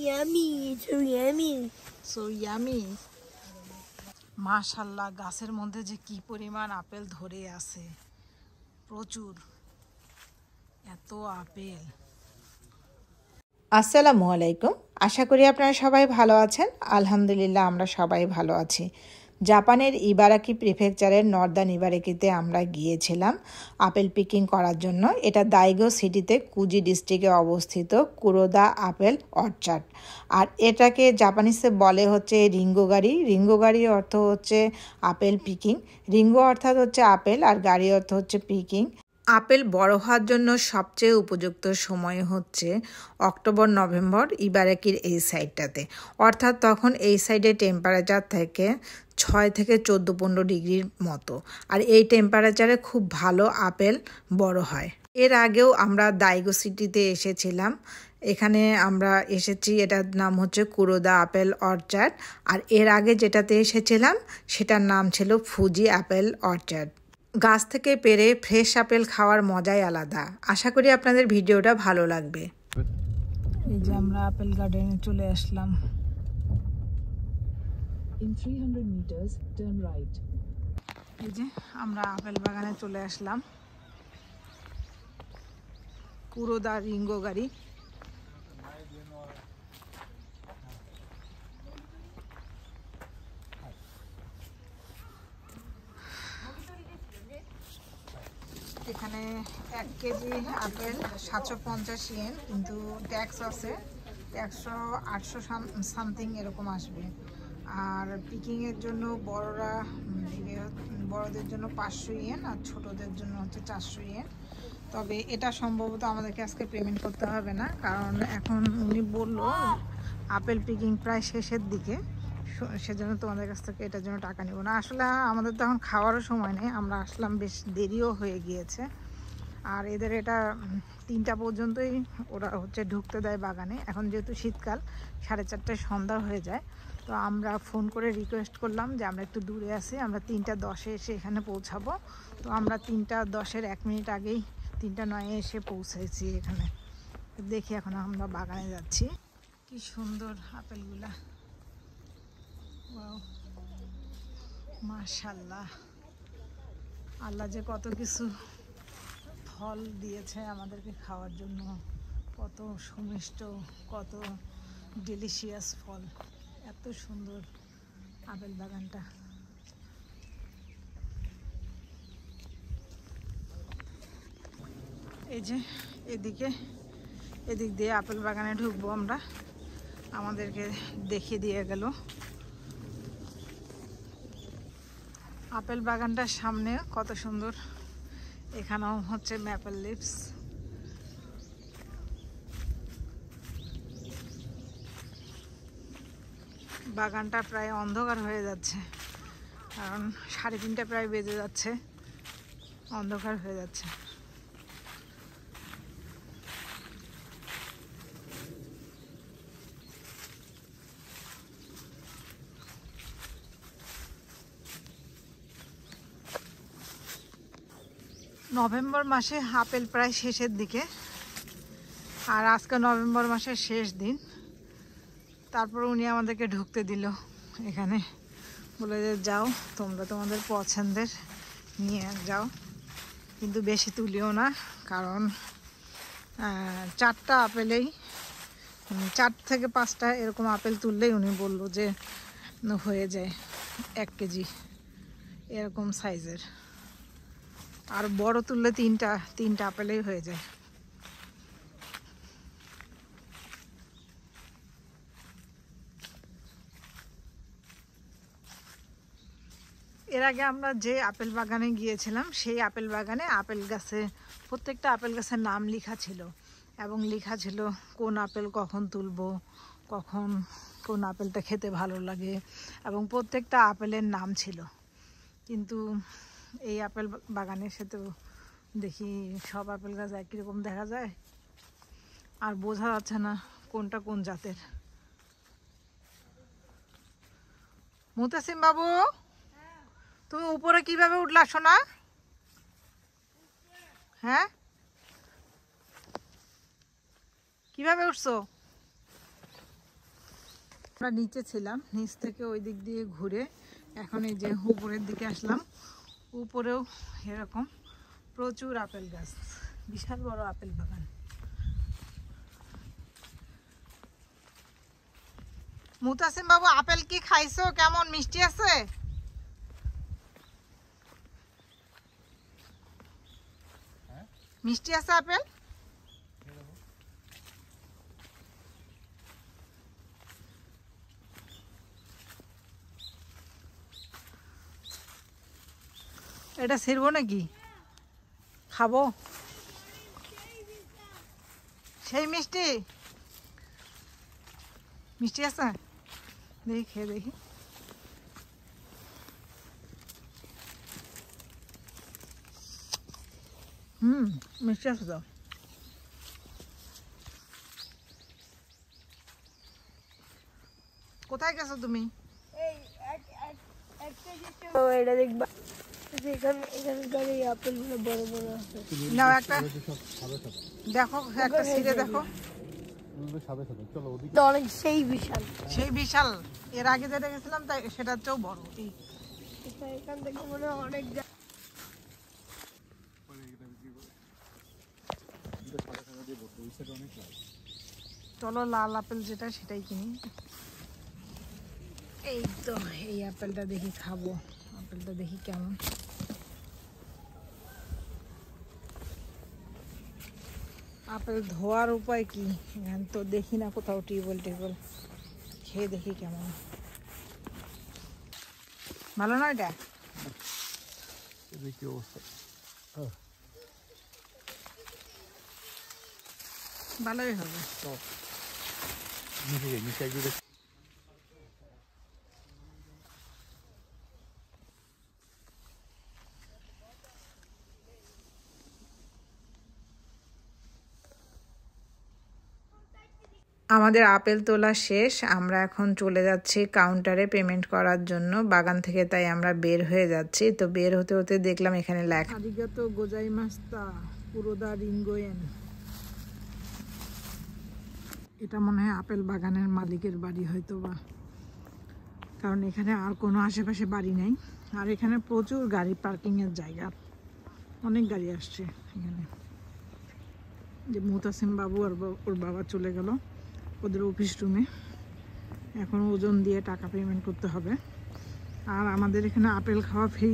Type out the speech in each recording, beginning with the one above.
yummy, so yummy. So yummy. মাশাআল্লাহ, গাছের মধ্যে যে কি পরিমাণ আপেল ধরে আছে, প্রচুর, এত আপেল। আসসালামু আলাইকুম, আশা করি আপনারা সবাই ভালো আছেন। আলহামদুলিল্লাহ আমরা সবাই ভালো আছি। জাপানের ইবারাকি প্রিফেকচারের নর্দার্ন ইবারাকিতে আমরা গিয়েছিলাম আপেল পিকিং করার জন্য। এটা দাইগো সিটিতে কুজি ডিস্ট্রিক্টে অবস্থিত কুরোদা আপেল অর্চার্ড। আর এটাকে জাপানিসে বলে হচ্ছে রিঙ্গো গাড়ি। রিঙ্গো গাড়ি অর্থ হচ্ছে আপেল পিকিং। রিঙ্গো অর্থাৎ হচ্ছে আপেল, আর গাড়ি অর্থ হচ্ছে পিকিং। আপেল বড় হওয়ার জন্য সবচেয়ে উপযুক্ত সময় হচ্ছে অক্টোবর নভেম্বর ইবারাকির এই সাইডটাতে, অর্থাৎ তখন এই সাইডে টেম্পারেচার থেকে 6 থেকে 14-15 ডিগ্রির মতো, আর এই টেম্পারেচারে খুব ভালো আপেল বড় হয়। এর আগেও আমরা দাইগো সিটিতে এসেছিলাম, এখানে আমরা এসেছি, এটার নাম হচ্ছে কুরোদা আপেল অর্চার্ড। আর এর আগে যেটাতে এসেছিলাম সেটার নাম ছিল ফুজি আপেল অর্চার্ড। গাছ থেকে পেড়ে ফ্রেশ আপেল খাওয়ার মজাই আলাদা। আশা করি আপনাদের ভিডিওটা ভালো লাগবে। এই যে আমরা আপেল গার্ডেনে চলে আসলাম। In 300 meters, turn right. এই যে আমরা আপেল বাগানে চলে আসলাম, কুরোদা রিঙ্গো গাড়ি। এখানে 1 কেজি আপেল 750 ইয়েন, কিন্তু ট্যাক্স আছে, 800 সামথিং এরকম আসবে। আর পিকিংয়ের জন্য বড়দের জন্য 500 ইয়েন, আর ছোটদের জন্য হচ্ছে 400 ইয়েন। তবে এটা সম্ভবত আমাদেরকে আজকে পেমেন্ট করতে হবে না, কারণ এখন উনি বলল আপেল পিকিং প্রায় শেষের দিকে, সেজন্য তোমাদের কাছ থেকে এটার জন্য টাকা নেব না। আসলে আমাদের তো এখন খাওয়ারও সময় নেই, আমরা আসলাম বেশ দেরিও হয়ে গিয়েছে। আর এদের এটা 3টা পর্যন্তই ওরা হচ্ছে ঢুকতে দেয় বাগানে। এখন যেহেতু শীতকাল, 4:30টায় সন্ধ্যা হয়ে যায়, তো আমরা ফোন করে রিকোয়েস্ট করলাম যে আমরা একটু দূরে আছি, আমরা 3:10-এ এসে এখানে পৌঁছাবো। তো আমরা 3:10-এর 1 মিনিট আগেই 3:09-এ এসে পৌঁছেছি এখানে। দেখি এখন আমরা বাগানে যাচ্ছি। কি সুন্দর আপেলগুলা, ওয়াও, মাশাআল্লাহ। আল্লাহ যে কত কিছু ফল দিয়েছে আমাদেরকে খাওয়ার জন্য, কত সুমিষ্ট, কত ডেলিশিয়াস ফল। এত সুন্দর আপেল বাগানটা। এই যে এদিক দিয়ে আপেল বাগানে ঢুকবো আমরা, আমাদেরকে দেখিয়ে দিয়ে গেল। আপেল বাগানটার সামনে কত সুন্দর, এখানেও হচ্ছে ম্যাপেল লিভস। বাগানটা প্রায় অন্ধকার হয়ে যাচ্ছে, কারণ 3:30 প্রায় বেজে যাচ্ছে, অন্ধকার হয়ে যাচ্ছে। নভেম্বর মাসে আপেল প্রায় শেষের দিকে, আর আজকে নভেম্বর মাসের শেষ দিন। তারপর উনি আমাদেরকে ঢুকতে দিল এখানে, বলে যে যাও তোমরা তোমাদের পছন্দের নিয়ে যাও, কিন্তু বেশি তুলিও না, কারণ 4টা আপেলেই 4 থেকে 5টা এরকম আপেল তুললেই উনি বলল যে হয়ে যায় 1 কেজি এরকম সাইজের। আর বড় তুললে 3টা আপেলেই হয়ে যায়। এর আগে আমরা যে আপেল বাগানে গিয়েছিলাম, সেই আপেল বাগানে আপেল গাছে প্রত্যেকটা আপেল গাছের নাম লেখা ছিল, এবং লেখা ছিল কোন আপেল কখন তুলবো, কখন কোন আপেলটা খেতে ভালো লাগে, এবং প্রত্যেকটা আপেলের নাম ছিল। কিন্তু এই আপেল বাগানে এসে তো দেখি সব আপেল গাছ একই রকম দেখা যায়, আর বোঝা যাচ্ছে না কোনটা কোন জাতের। মুতাসিম বাবু, তুমি উপরে কিভাবে উঠলা সোনা? হ্যাঁ, কিভাবে উঠছো? আমরা নিচে ছিলাম, নিচ থেকে ওই দিক দিয়ে ঘুরে এখন এই যে উপরের দিকে আসলাম। উপরেও এরকম প্রচুর আপেল গাছ, বিশাল বড় আপেল বাগান। মুতাসিম বাবু, আপেল কি খাইছো? কেমন মিষ্টি আছে? মিষ্টি আছে আপেল? এটা ছিড়বো নাকি? খাবো? সেই মিষ্টি? মিষ্টি আছে? দেখি খেয়ে দেখি। মিষ্টি আছে তো। কোথায় গেছো তুমি? এটা দেখবা, এখানকার এই আপেলগুলো বড় বড় আছে। নাও একটা দেখো, একটা ছিঁড়ে দেখো। অনেক সেই বিশাল, সেই বিশাল। এর আগে যেটা গেছিলাম তাই সেটার চেয়েও বড়। এখান থেকে মনে হয় অনেক। চলো লাল আপেল যেটা সেটাই কিনি। এই তো এই আপেলটা দেখি খাবো। আপেলটা দেখি কেমন। আপেল ধোয়ার উপায় কি? এখানে তো দেখি না কোথাও টিউবওয়েল টিউবওয়েল। খেয়ে দেখি কেমন। ভালো না এটা? ভালোই হবে। আমাদের আপেল তোলা শেষ। আমরা এখন চলে যাচ্ছি কাউন্টারে পেমেন্ট করার জন্য বাগান থেকে, তাই আমরা বের হয়ে যাচ্ছি। তো বের হতে হতে দেখলাম এখানে লেখা আরিগাতো গোজাইমাস্তা পুরোদা রিঙ্গোয়েন। এটা মনে হয় আপেল বাগানের মালিকের বাড়ি হয়তো বা, কারণ এখানে আর কোনো আশেপাশে বাড়ি নেই। আর এখানে প্রচুর গাড়ি পার্কিংয়ের জায়গা, অনেক গাড়ি আসছে এখানে। যে মুতাসিম বাবু আর ওর বাবা চলে গেল ওদের অফিস রুমে। এখন ওজন দিয়ে টাকা পেমেন্ট করতে হবে। আর আমাদের এখানে আপেল খাওয়া ফ্রি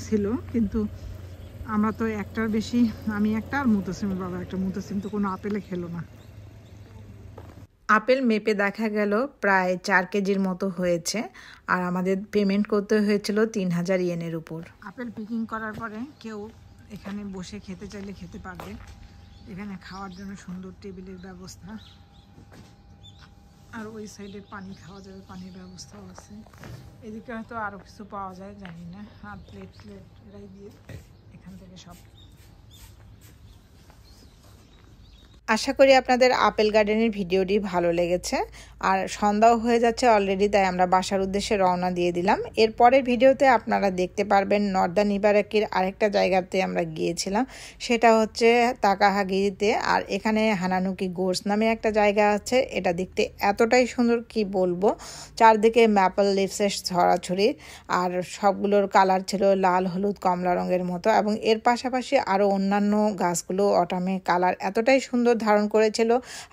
ছিল, কিন্তু আমরা তো একটার বেশি, আমি একটা আর মুতাসিমের বাবা একটা। মুতাসিম তো কোনো আপেলে খেলো না। আপেল মেপে দেখা গেল প্রায় 4 কেজির মতো হয়েছে। আর আমাদের পেমেন্ট করতে হয়েছিল 3000 ইয়েনের উপর। আপেল পিকিং করার পরে কেউ এখানে বসে খেতে চাইলে খেতে পারবে। এখানে খাওয়ার জন্য সুন্দর টেবিলের ব্যবস্থা। আর ওই সাইডে পানি খাওয়া যাবে, পানির ব্যবস্থাও আছে। এদিকে হয়তো আরও কিছু পাওয়া যায় জানি না। আর প্লেট এরাই দিয়ে এখান থেকে সব। আশা করি আপনাদের আপেল গার্ডেনের ভিডিওটি ভালো লেগেছে। আর সন্ধ্যাও হয়ে যাচ্ছে অলরেডি, তাই আমরা বাসার উদ্দেশ্যে রওনা দিয়ে দিলাম। এরপরের ভিডিওতে আপনারা দেখতে পারবেন নর্দার্ন ইবারাকির আরেকটা জায়গাতে আমরা গিয়েছিলাম, সেটা হচ্ছে তাকাহাগিরিতে। আর এখানে হানানুকি গোর্স নামে একটা জায়গা আছে। এটা দেখতে এতটাই সুন্দর কি বলবো। চারদিকে ম্যাপল লিভসের ছড়াছড়ি, আর সবগুলোর কালার ছিল লাল, হলুদ, কমলা রঙের মতো। এবং এর পাশাপাশি আরও অন্যান্য গাছগুলো অটামে কালার এতটাই সুন্দর ধারণ করেছিল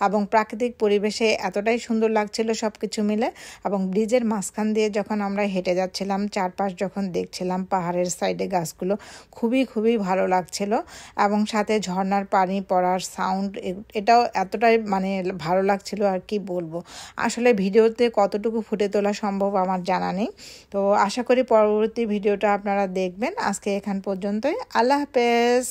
এবং প্রাকৃতিক পরিবেশে এতটাই সুন্দর লাগছিল সব কিছু মিলে। এবং ব্রিজের মাঝখান দিয়ে যখন আমরা হেঁটে যাচ্ছিলাম, চারপাশ যখন দেখছিলাম পাহাড়ের সাইডে গাছগুলো, খুবই খুবই ভালো লাগছিল। এবং সাথে ঝর্ণার পানি পড়ার সাউন্ড, এটাও এতটাই মানে ভালো লাগছিল আর কি বলবো। আসলে ভিডিওতে কতটুকু ফুটে তোলা সম্ভব আমার জানা নেই। তো আশা করি পরবর্তী ভিডিওটা আপনারা দেখবেন। আজকে এখান পর্যন্তই। আল্লাহ হাফেজ।